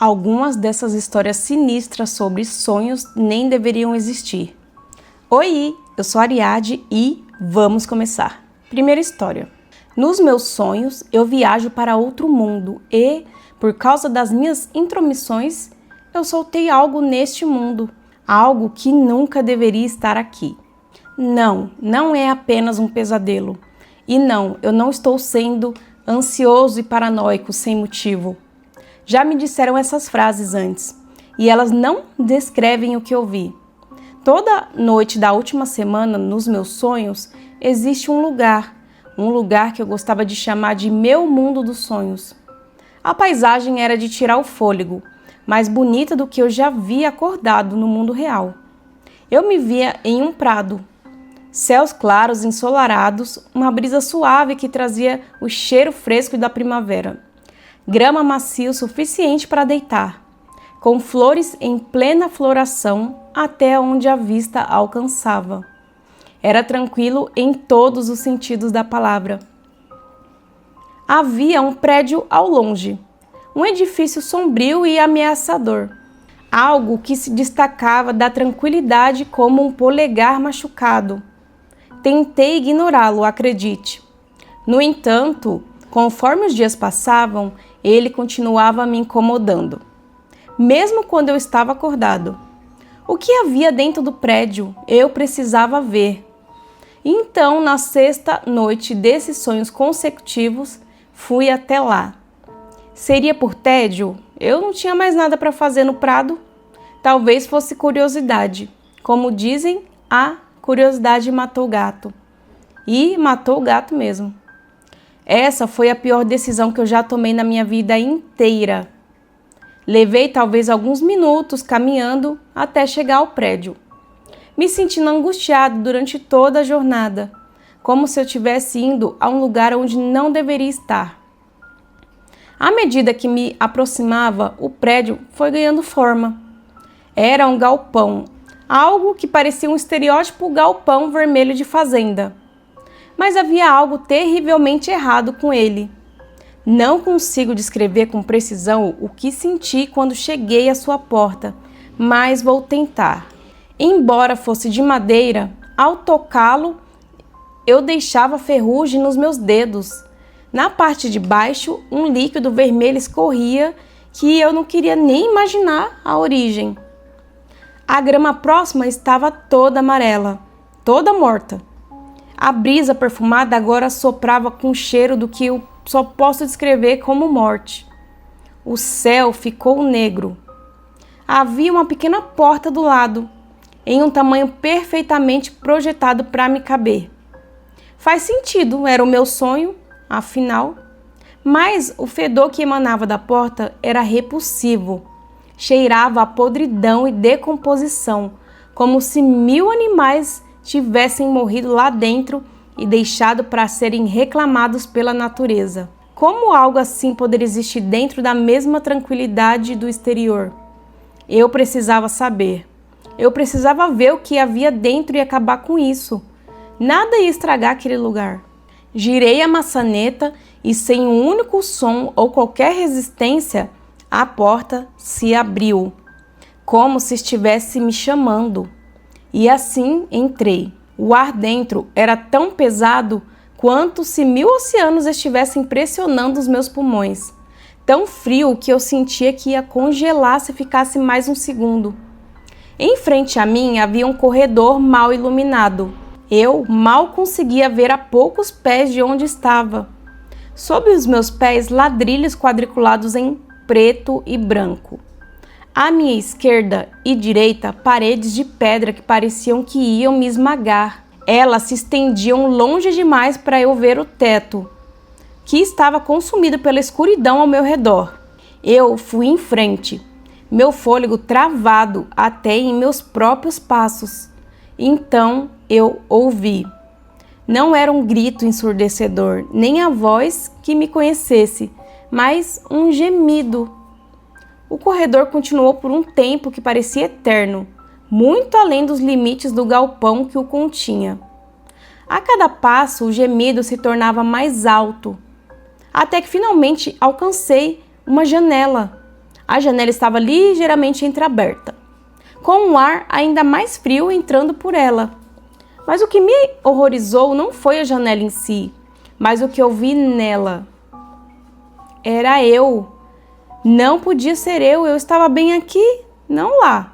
Algumas dessas histórias sinistras sobre sonhos nem deveriam existir. Oi, eu sou a Ariadne e vamos começar. Primeira história. Nos meus sonhos, eu viajo para outro mundo e, por causa das minhas intromissões, eu soltei algo neste mundo, algo que nunca deveria estar aqui. Não é apenas um pesadelo. E não, eu não estou sendo ansioso e paranoico sem motivo. Já me disseram essas frases antes, e elas não descrevem o que eu vi. Toda noite da última semana, nos meus sonhos, existe um lugar que eu gostava de chamar de meu mundo dos sonhos. A paisagem era de tirar o fôlego, mais bonita do que eu já vi acordado no mundo real. Eu me via em um prado, céus claros ensolarados, uma brisa suave que trazia o cheiro fresco da primavera, grama macia o suficiente para deitar, com flores em plena floração até onde a vista alcançava. Era tranquilo em todos os sentidos da palavra. Havia um prédio ao longe, um edifício sombrio e ameaçador, algo que se destacava da tranquilidade como um polegar machucado. Tentei ignorá-lo, acredite. No entanto, conforme os dias passavam, ele continuava me incomodando, mesmo quando eu estava acordado. O que havia dentro do prédio, eu precisava ver. Então, na sexta noite desses sonhos consecutivos, fui até lá. Seria por tédio? Eu não tinha mais nada para fazer no prado. Talvez fosse curiosidade. Como dizem, a curiosidade matou o gato. E matou o gato mesmo. Essa foi a pior decisão que eu já tomei na minha vida inteira. Levei talvez alguns minutos caminhando até chegar ao prédio, me sentindo angustiado durante toda a jornada, como se eu estivesse indo a um lugar onde não deveria estar. À medida que me aproximava, o prédio foi ganhando forma. Era um galpão, algo que parecia um estereótipo galpão vermelho de fazenda. Mas havia algo terrivelmente errado com ele. Não consigo descrever com precisão o que senti quando cheguei à sua porta, mas vou tentar. Embora fosse de madeira, ao tocá-lo, eu deixava ferrugem nos meus dedos. Na parte de baixo, um líquido vermelho escorria que eu não queria nem imaginar a origem. A grama próxima estava toda amarela, toda morta. A brisa perfumada agora soprava com cheiro do que eu só posso descrever como morte. O céu ficou negro. Havia uma pequena porta do lado, em um tamanho perfeitamente projetado para me caber. Faz sentido, era o meu sonho, afinal. Mas o fedor que emanava da porta era repulsivo. Cheirava a podridão e decomposição, como se 1000 animais tivessem morrido lá dentro e deixado para serem reclamados pela natureza. Como algo assim poderia existir dentro da mesma tranquilidade do exterior? Eu precisava saber. Eu precisava ver o que havia dentro e acabar com isso. Nada ia estragar aquele lugar. Girei a maçaneta e, sem um único som ou qualquer resistência, a porta se abriu, como se estivesse me chamando. E assim entrei. O ar dentro era tão pesado quanto se 1000 oceanos estivessem pressionando os meus pulmões. Tão frio que eu sentia que ia congelar se ficasse mais um segundo. Em frente a mim havia um corredor mal iluminado. Eu mal conseguia ver a poucos pés de onde estava. Sob os meus pés, ladrilhos quadriculados em preto e branco. À minha esquerda e direita, paredes de pedra que pareciam que iam me esmagar. Elas se estendiam longe demais para eu ver o teto, que estava consumido pela escuridão ao meu redor. Eu fui em frente, meu fôlego travado até em meus próprios passos. Então eu ouvi. Não era um grito ensurdecedor, nem a voz que me conhecesse, mas um gemido. O corredor continuou por um tempo que parecia eterno, muito além dos limites do galpão que o continha. A cada passo, o gemido se tornava mais alto, até que finalmente alcancei uma janela. A janela estava ligeiramente entreaberta, com um ar ainda mais frio entrando por ela. Mas o que me horrorizou não foi a janela em si, mas o que eu vi nela. Era eu. Não podia ser eu estava bem aqui, não lá.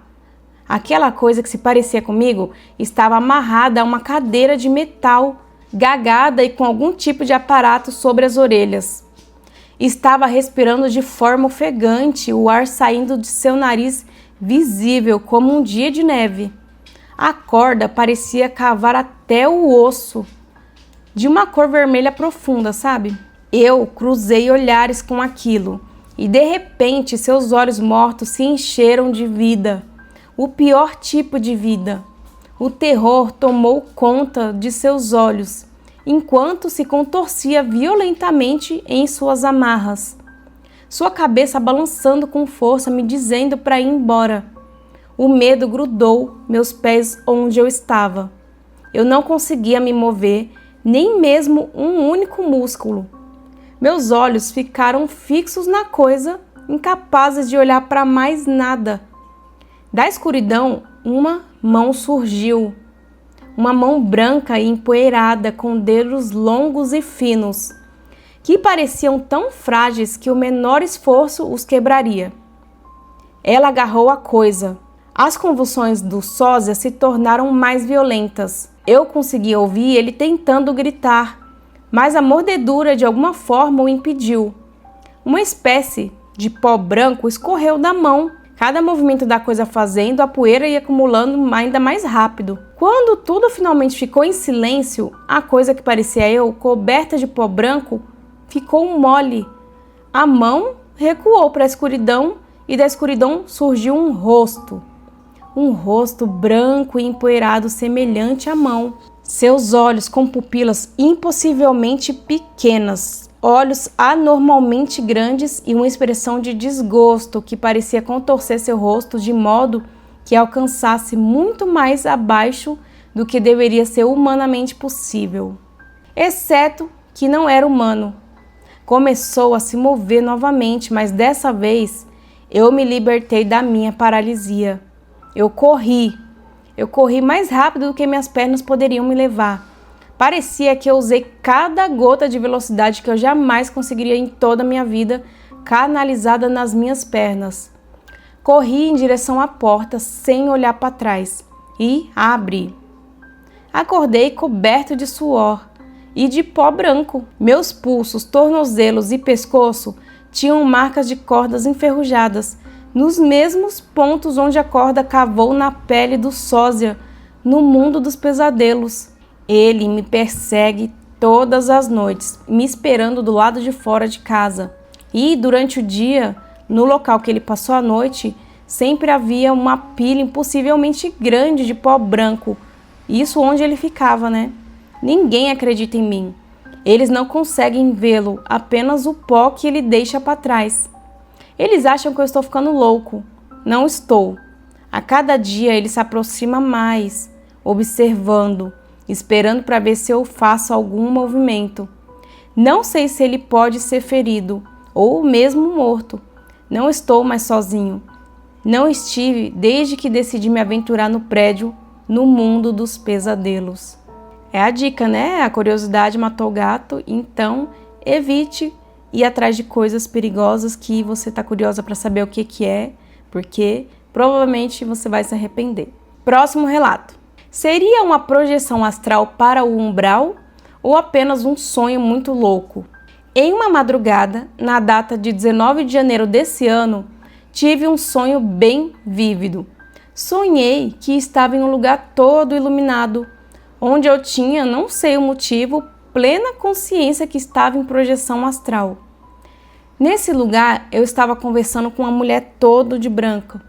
Aquela coisa que se parecia comigo estava amarrada a uma cadeira de metal, gagada e com algum tipo de aparato sobre as orelhas. Estava respirando de forma ofegante, o ar saindo de seu nariz visível como um dia de neve. A corda parecia cavar até o osso, de uma cor vermelha profunda, sabe? Eu cruzei olhares com aquilo e de repente seus olhos mortos se encheram de vida, o pior tipo de vida. O terror tomou conta de seus olhos, enquanto se contorcia violentamente em suas amarras. Sua cabeça balançando com força, me dizendo para ir embora. O medo grudou meus pés onde eu estava. Eu não conseguia me mover, nem mesmo um único músculo. Meus olhos ficaram fixos na coisa, incapazes de olhar para mais nada. Da escuridão, uma mão surgiu. Uma mão branca e empoeirada, com dedos longos e finos, que pareciam tão frágeis que o menor esforço os quebraria. Ela agarrou a coisa. As convulsões do sósia se tornaram mais violentas. Eu conseguia ouvir ele tentando gritar, mas a mordedura de alguma forma o impediu. Uma espécie de pó branco escorreu da mão. Cada movimento da coisa fazendo, a poeira ia acumulando ainda mais rápido. Quando tudo finalmente ficou em silêncio, a coisa que parecia eu, coberta de pó branco, ficou mole. A mão recuou para a escuridão e da escuridão surgiu um rosto. Um rosto branco e empoeirado semelhante à mão. Seus olhos com pupilas impossivelmente pequenas, olhos anormalmente grandes e uma expressão de desgosto que parecia contorcer seu rosto de modo que alcançasse muito mais abaixo do que deveria ser humanamente possível. Exceto que não era humano. Começou a se mover novamente, mas dessa vez eu me libertei da minha paralisia. Eu corri mais rápido do que minhas pernas poderiam me levar. Parecia que eu usei cada gota de velocidade que eu jamais conseguiria em toda a minha vida, canalizada nas minhas pernas. Corri em direção à porta sem olhar para trás e a abri. Acordei coberto de suor e de pó branco. Meus pulsos, tornozelos e pescoço tinham marcas de cordas enferrujadas, nos mesmos pontos onde a corda cavou na pele do sósia, no mundo dos pesadelos. Ele me persegue todas as noites, me esperando do lado de fora de casa. E durante o dia, no local que ele passou a noite, sempre havia uma pilha impossivelmente grande de pó branco. Isso onde ele ficava, né? Ninguém acredita em mim. Eles não conseguem vê-lo, apenas o pó que ele deixa para trás. Eles acham que eu estou ficando louco. Não estou. A cada dia ele se aproxima mais, observando, esperando para ver se eu faço algum movimento. Não sei se ele pode ser ferido ou mesmo morto. Não estou mais sozinho. Não estive desde que decidi me aventurar no prédio, no mundo dos pesadelos. É a dica, né? A curiosidade matou o gato, então evite ir atrás de coisas perigosas que você está curiosa para saber o que é, porque provavelmente você vai se arrepender. Próximo relato. Seria uma projeção astral para o umbral ou apenas um sonho muito louco? Em uma madrugada, na data de 19 de janeiro desse ano, tive um sonho bem vívido. Sonhei que estava em um lugar todo iluminado, onde eu tinha, não sei o motivo, plena consciência que estava em projeção astral. Nesse lugar, eu estava conversando com uma mulher toda de branco.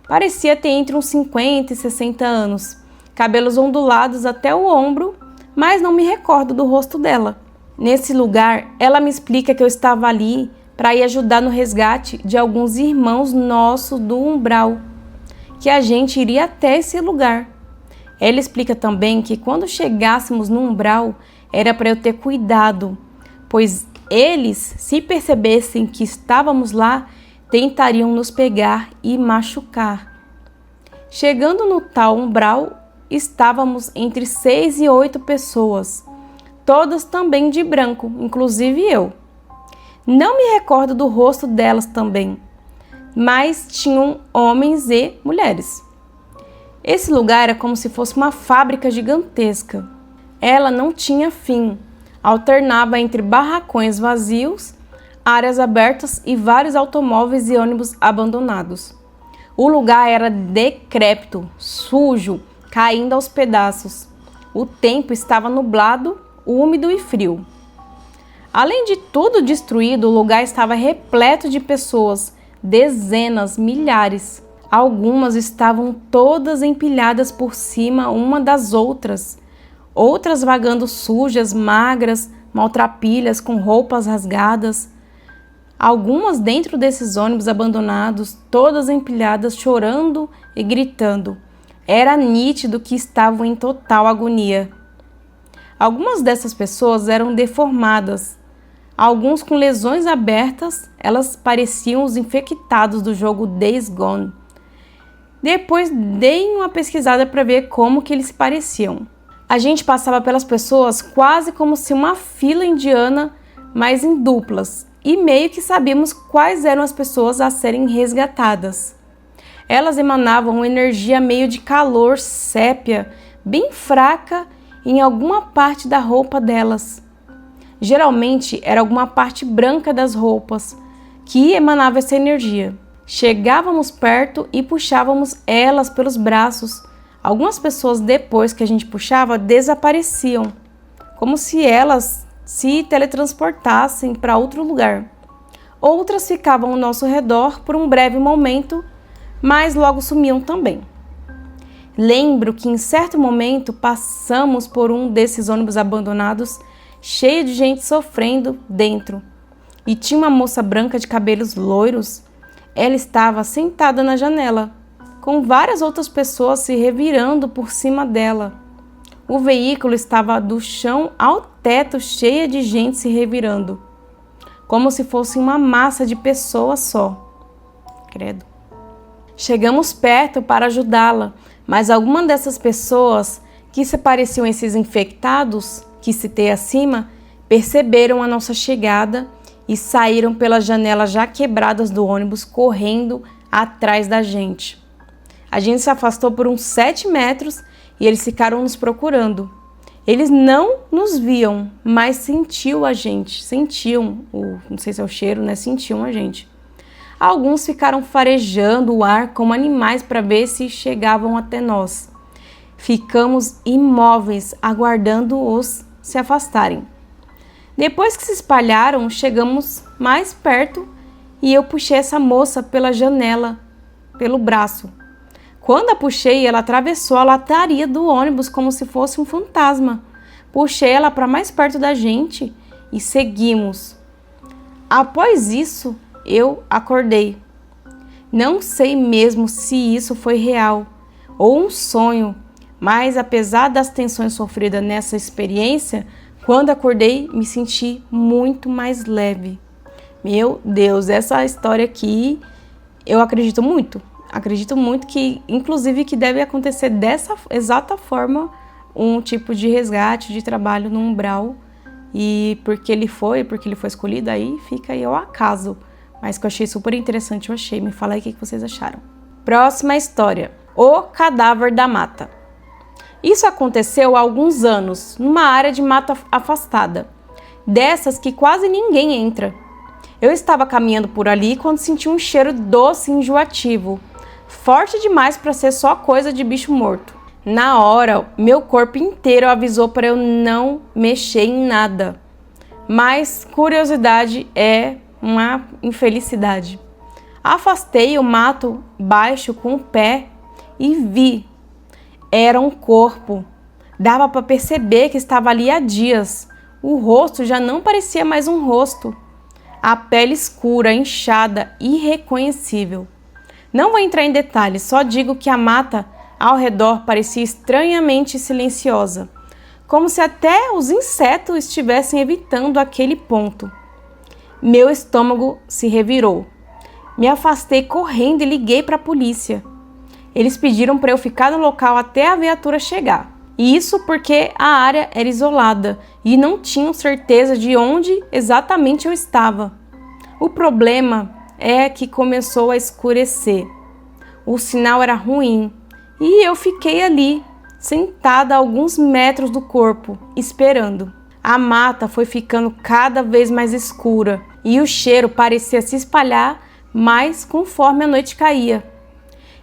Parecia ter entre uns 50 e 60 anos, cabelos ondulados até o ombro, mas não me recordo do rosto dela. Nesse lugar, ela me explica que eu estava ali para ir ajudar no resgate de alguns irmãos nossos do umbral, que a gente iria até esse lugar. Ela explica também que quando chegássemos no umbral, era para eu ter cuidado, pois eles, se percebessem que estávamos lá, tentariam nos pegar e machucar. Chegando no tal umbral, estávamos entre 6 e 8 pessoas, todas também de branco, inclusive eu. Não me recordo do rosto delas também, mas tinham homens e mulheres. Esse lugar era como se fosse uma fábrica gigantesca. Ela não tinha fim, alternava entre barracões vazios, áreas abertas e vários automóveis e ônibus abandonados. O lugar era decrépito, sujo, caindo aos pedaços. O tempo estava nublado, úmido e frio. Além de tudo destruído, o lugar estava repleto de pessoas, dezenas, milhares. Algumas estavam todas empilhadas por cima uma das outras, outras vagando sujas, magras, maltrapilhas, com roupas rasgadas. Algumas dentro desses ônibus abandonados, todas empilhadas, chorando e gritando. Era nítido que estavam em total agonia. Algumas dessas pessoas eram deformadas. Alguns com lesões abertas, elas pareciam os infectados do jogo Days Gone. Depois dei uma pesquisada para ver como que eles se pareciam. A gente passava pelas pessoas quase como se uma fila indiana, mas em duplas, e meio que sabíamos quais eram as pessoas a serem resgatadas. Elas emanavam uma energia meio de calor sépia, bem fraca em alguma parte da roupa delas. Geralmente era alguma parte branca das roupas que emanava essa energia. Chegávamos perto e puxávamos elas pelos braços. Algumas pessoas, depois que a gente puxava, desapareciam, como se elas se teletransportassem para outro lugar. Outras ficavam ao nosso redor por um breve momento, mas logo sumiam também. Lembro que em certo momento passamos por um desses ônibus abandonados, cheio de gente sofrendo dentro, e tinha uma moça branca de cabelos loiros. Ela estava sentada na janela, com várias outras pessoas se revirando por cima dela. O veículo estava do chão ao teto, cheia de gente se revirando, como se fosse uma massa de pessoas só. Credo. Chegamos perto para ajudá-la, mas alguma dessas pessoas que se pareciam esses infectados que citei acima, perceberam a nossa chegada e saíram pelas janelas já quebradas do ônibus, correndo atrás da gente. A gente se afastou por uns 7 metros e eles ficaram nos procurando. Eles não nos viam, mas sentiam a gente, não sei se é o cheiro, né? Sentiam a gente. Alguns ficaram farejando o ar como animais para ver se chegavam até nós. Ficamos imóveis, aguardando-os se afastarem. Depois que se espalharam, chegamos mais perto e eu puxei essa moça pela janela, pelo braço. Quando a puxei, ela atravessou a lataria do ônibus como se fosse um fantasma. Puxei ela para mais perto da gente e seguimos. Após isso, eu acordei. Não sei mesmo se isso foi real ou um sonho, mas apesar das tensões sofridas nessa experiência, quando acordei, me senti muito mais leve. Meu Deus, essa história aqui, eu acredito muito. Acredito muito que, inclusive, que deve acontecer dessa exata forma um tipo de resgate, de trabalho no umbral. E porque ele foi escolhido, aí fica aí ao acaso. Mas que eu achei super interessante, Me fala aí o que vocês acharam. Próxima história. O cadáver da mata. Isso aconteceu há alguns anos, numa área de mata afastada, dessas que quase ninguém entra. Eu estava caminhando por ali quando senti um cheiro doce e enjoativo, forte demais para ser só coisa de bicho morto. Na hora, meu corpo inteiro avisou para eu não mexer em nada. Mas curiosidade é uma infelicidade. Afastei o mato baixo com o pé e vi. Era um corpo. Dava para perceber que estava ali há dias. O rosto já não parecia mais um rosto. A pele escura, inchada, irreconhecível. Não vou entrar em detalhes, só digo que a mata ao redor parecia estranhamente silenciosa, como se até os insetos estivessem evitando aquele ponto. Meu estômago se revirou. Me afastei correndo e liguei para a polícia. Eles pediram para eu ficar no local até a viatura chegar. E isso porque a área era isolada e não tinham certeza de onde exatamente eu estava. O problema é que começou a escurecer. O sinal era ruim e eu fiquei ali, sentada a alguns metros do corpo, esperando. A mata foi ficando cada vez mais escura e o cheiro parecia se espalhar mais conforme a noite caía.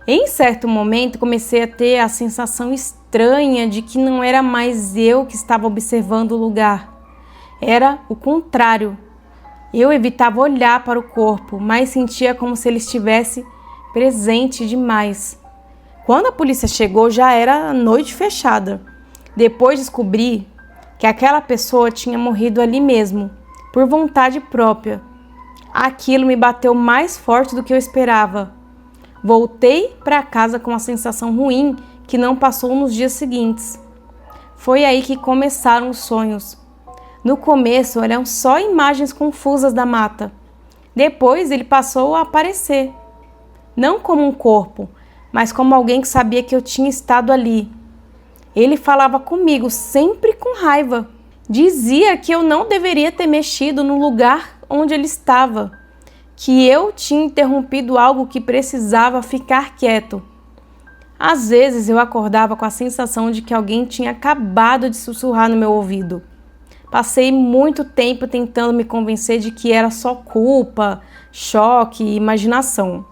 Em certo momento, comecei a ter a sensação estranha de que não era mais eu que estava observando o lugar. Era o contrário. Eu evitava olhar para o corpo, mas sentia como se ele estivesse presente demais. Quando a polícia chegou, já era noite fechada. Depois descobri que aquela pessoa tinha morrido ali mesmo, por vontade própria. Aquilo me bateu mais forte do que eu esperava. Voltei para casa com uma sensação ruim que não passou nos dias seguintes. Foi aí que começaram os sonhos. No começo eram só imagens confusas da mata. Depois ele passou a aparecer. Não como um corpo, mas como alguém que sabia que eu tinha estado ali. Ele falava comigo, sempre com raiva. Dizia que eu não deveria ter mexido no lugar onde ele estava, que eu tinha interrompido algo que precisava ficar quieto. Às vezes eu acordava com a sensação de que alguém tinha acabado de sussurrar no meu ouvido. Passei muito tempo tentando me convencer de que era só culpa, choque e imaginação.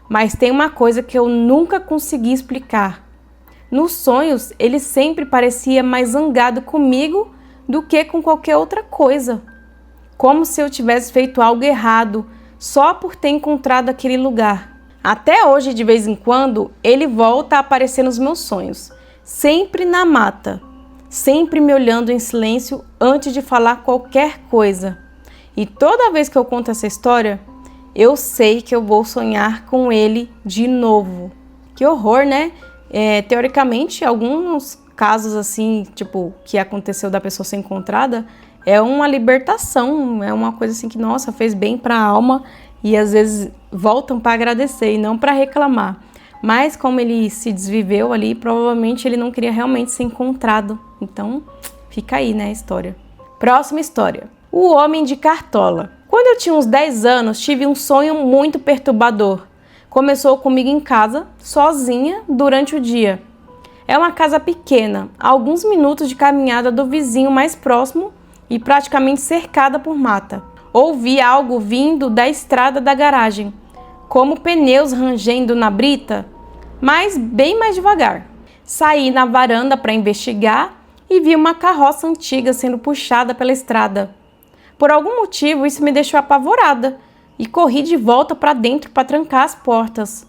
Mas tem uma coisa que eu nunca consegui explicar. Nos sonhos, ele sempre parecia mais zangado comigo do que com qualquer outra coisa. Como se eu tivesse feito algo errado, só por ter encontrado aquele lugar. Até hoje, de vez em quando, ele volta a aparecer nos meus sonhos, sempre na mata, sempre me olhando em silêncio antes de falar qualquer coisa. E toda vez que eu conto essa história, eu sei que eu vou sonhar com ele de novo. Que horror, né? Teoricamente, alguns casos assim, tipo, que aconteceu da pessoa ser encontrada, é uma libertação, é uma coisa assim que, nossa, fez bem para a alma e às vezes voltam para agradecer e não para reclamar. Mas como ele se desviveu ali, provavelmente ele não queria realmente ser encontrado. Então, fica aí, né, a história. Próxima história. O Homem de Cartola. Quando eu tinha uns 10 anos, tive um sonho muito perturbador. Começou comigo em casa, sozinha, durante o dia. É uma casa pequena, a alguns minutos de caminhada do vizinho mais próximo e praticamente cercada por mata. Ouvi algo vindo da estrada da garagem, como pneus rangendo na brita, mas bem mais devagar. Saí na varanda para investigar e vi uma carroça antiga sendo puxada pela estrada. Por algum motivo, isso me deixou apavorada e corri de volta para dentro para trancar as portas.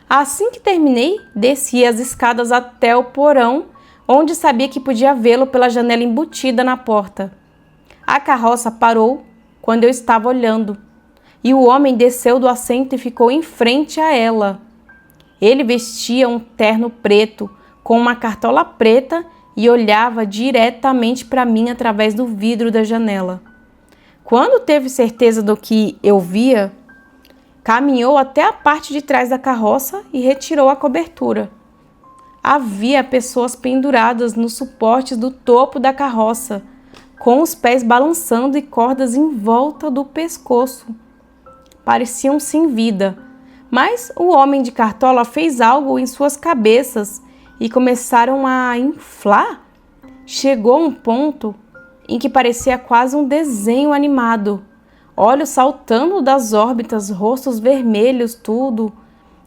Assim que terminei, desci as escadas até o porão, onde sabia que podia vê-lo pela janela embutida na porta. A carroça parou quando eu estava olhando, e o homem desceu do assento e ficou em frente a ela. Ele vestia um terno preto, com uma cartola preta e olhava diretamente para mim através do vidro da janela. Quando teve certeza do que eu via, caminhou até a parte de trás da carroça e retirou a cobertura. Havia pessoas penduradas nos suportes do topo da carroça, com os pés balançando e cordas em volta do pescoço. Pareciam sem vida, mas o homem de cartola fez algo em suas cabeças e começaram a inflar. Chegou a um ponto em que parecia quase um desenho animado. Olhos saltando das órbitas, rostos vermelhos, tudo.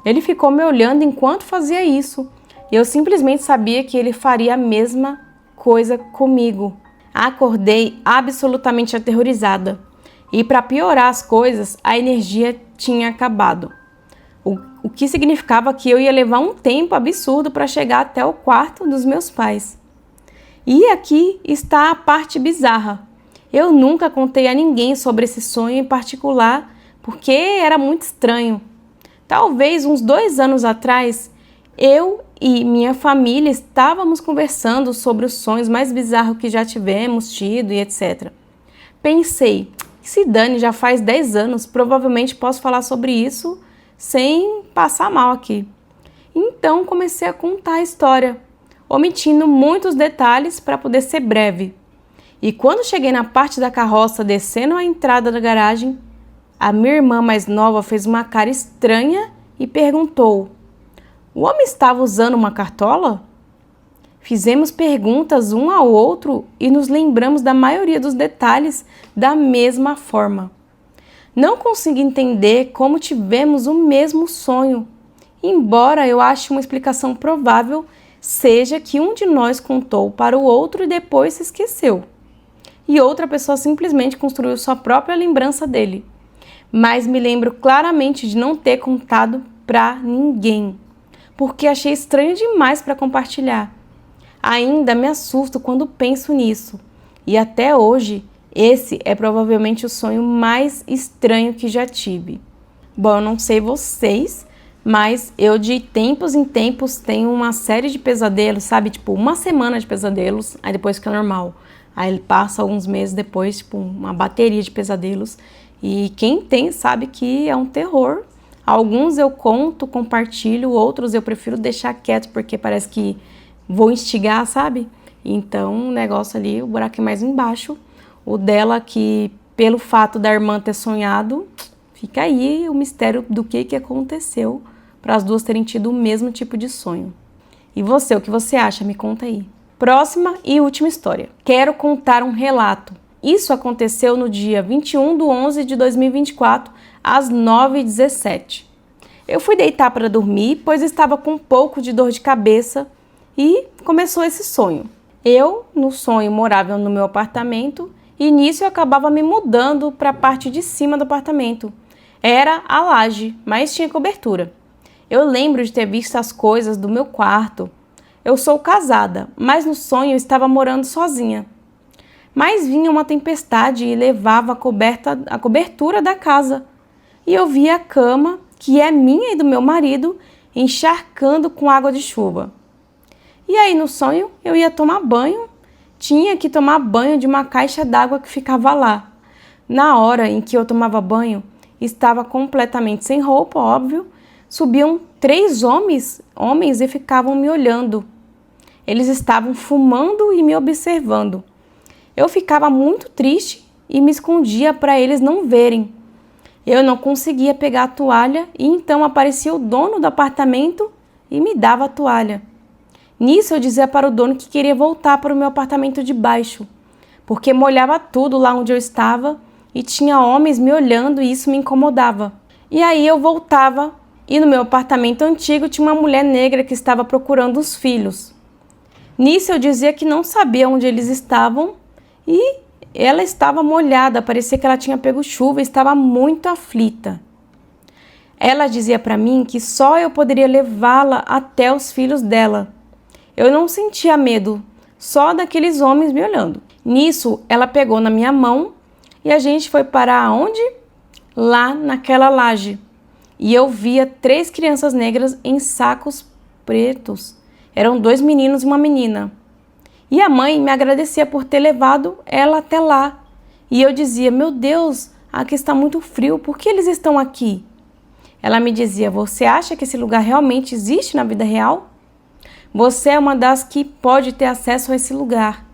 Ele ficou me olhando enquanto fazia isso. E eu simplesmente sabia que ele faria a mesma coisa comigo. Acordei absolutamente aterrorizada. E para piorar as coisas, a energia tinha acabado. O que significava que eu ia levar um tempo absurdo para chegar até o quarto dos meus pais. E aqui está a parte bizarra. Eu nunca contei a ninguém sobre esse sonho em particular, porque era muito estranho. Talvez uns 2 anos atrás, eu e minha família estávamos conversando sobre os sonhos mais bizarros que já tivemos tido e etc. Pensei, Se dane, já faz 10 anos, provavelmente posso falar sobre isso sem passar mal aqui. Então comecei a contar a história, omitindo muitos detalhes para poder ser breve. E quando cheguei na parte da carroça descendo a entrada da garagem, a minha irmã mais nova fez uma cara estranha e perguntou: "O homem estava usando uma cartola?" Fizemos perguntas um ao outro e nos lembramos da maioria dos detalhes da mesma forma. Não consegui entender como tivemos o mesmo sonho, embora eu ache uma explicação provável seja que um de nós contou para o outro e depois se esqueceu, e outra pessoa simplesmente construiu sua própria lembrança dele. Mas me lembro claramente de não ter contado para ninguém, porque achei estranho demais para compartilhar. Ainda me assusto quando penso nisso, e até hoje esse é provavelmente o sonho mais estranho que já tive. Bom, eu não sei vocês, mas eu de tempos em tempos tenho uma série de pesadelos, sabe? Tipo, uma semana de pesadelos, aí depois fica normal. Aí ele passa alguns meses depois, tipo, uma bateria de pesadelos. E quem tem sabe que é um terror. Alguns eu conto, compartilho, outros eu prefiro deixar quieto porque parece que vou instigar, sabe? Então o negócio ali, o buraco é mais embaixo. O dela que, pelo fato da irmã ter sonhado, fica aí o mistério do que aconteceu para as duas terem tido o mesmo tipo de sonho. E você, o que você acha? Me conta aí. Próxima e última história. Quero contar um relato. Isso aconteceu no dia 21/11/2024, às 9h17. Eu fui deitar para dormir, pois estava com um pouco de dor de cabeça e começou esse sonho. Eu, no sonho, morava no meu apartamento e nisso eu acabava me mudando para a parte de cima do apartamento. Era a laje, mas tinha cobertura. Eu lembro de ter visto as coisas do meu quarto. Eu sou casada, mas no sonho eu estava morando sozinha. Mas vinha uma tempestade e levava a cobertura da casa. E eu via a cama, que é minha e do meu marido, encharcando com água de chuva. E aí no sonho eu ia tomar banho, tinha que tomar banho de uma caixa d'água que ficava lá. Na hora em que eu tomava banho, estava completamente sem roupa, óbvio. Subiam 3 homens e ficavam me olhando. Eles estavam fumando e me observando. Eu ficava muito triste e me escondia para eles não verem. Eu não conseguia pegar a toalha e então aparecia o dono do apartamento e me dava a toalha. Nisso eu dizia para o dono que queria voltar para o meu apartamento de baixo, porque molhava tudo lá onde eu estava e tinha homens me olhando e isso me incomodava. E aí eu voltava e no meu apartamento antigo tinha uma mulher negra que estava procurando os filhos. Nisso eu dizia que não sabia onde eles estavam e ela estava molhada, parecia que ela tinha pego chuva e estava muito aflita. Ela dizia para mim que só eu poderia levá-la até os filhos dela. Eu não sentia medo, só daqueles homens me olhando. Nisso, ela pegou na minha mão e a gente foi parar aonde? Lá naquela laje. E eu via 3 crianças negras em sacos pretos. Eram 2 meninos e uma menina. E a mãe me agradecia por ter levado ela até lá. E eu dizia, meu Deus, aqui está muito frio, por que eles estão aqui? Ela me dizia, você acha que esse lugar realmente existe na vida real? Você é uma das que pode ter acesso a esse lugar.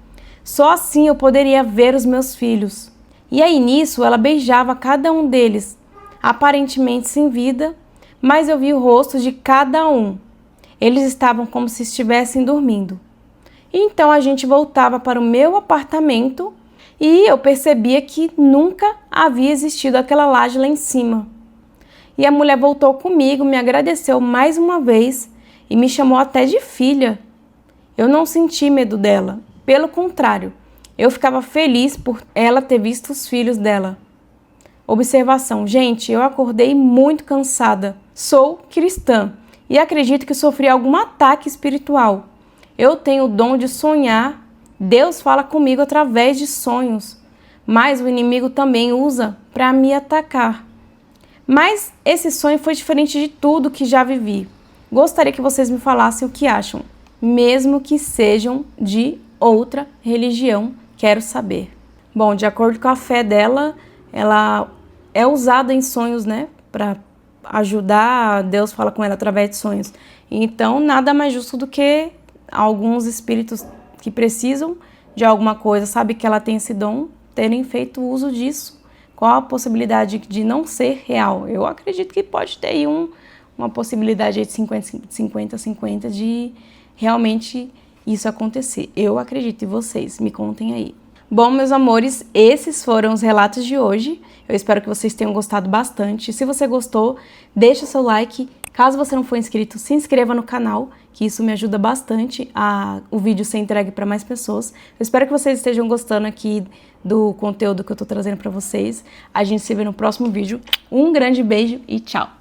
Só assim eu poderia ver os meus filhos. E aí nisso ela beijava cada um deles, aparentemente sem vida, mas eu vi o rosto de cada um. Eles estavam como se estivessem dormindo. Então a gente voltava para o meu apartamento e eu percebia que nunca havia existido aquela laje lá em cima. E a mulher voltou comigo, me agradeceu mais uma vez e me chamou até de filha. Eu não senti medo dela, pelo contrário, eu ficava feliz por ela ter visto os filhos dela. Observação, gente, eu acordei muito cansada. Sou cristã e acredito que sofri algum ataque espiritual. Eu tenho o dom de sonhar. Deus fala comigo através de sonhos, mas o inimigo também usa para me atacar. Mas esse sonho foi diferente de tudo que já vivi. Gostaria que vocês me falassem o que acham, mesmo que sejam de outra religião, quero saber. Bom, de acordo com a fé dela, ela é usada em sonhos, né, para ajudar. Deus fala com ela através de sonhos. Então, nada mais justo do que alguns espíritos que precisam de alguma coisa, sabe que ela tem esse dom, terem feito uso disso. Qual a possibilidade de não ser real? Eu acredito que pode ter aí uma possibilidade aí de 50-50 de realmente isso acontecer. Eu acredito, e vocês? Me contem aí. Bom, meus amores, esses foram os relatos de hoje. Eu espero que vocês tenham gostado bastante. Se você gostou, deixa o seu like. Caso você não for inscrito, se inscreva no canal, que isso me ajuda bastante a o vídeo ser entregue para mais pessoas. Eu espero que vocês estejam gostando aqui do conteúdo que eu tô trazendo para vocês. A gente se vê no próximo vídeo. Um grande beijo e tchau!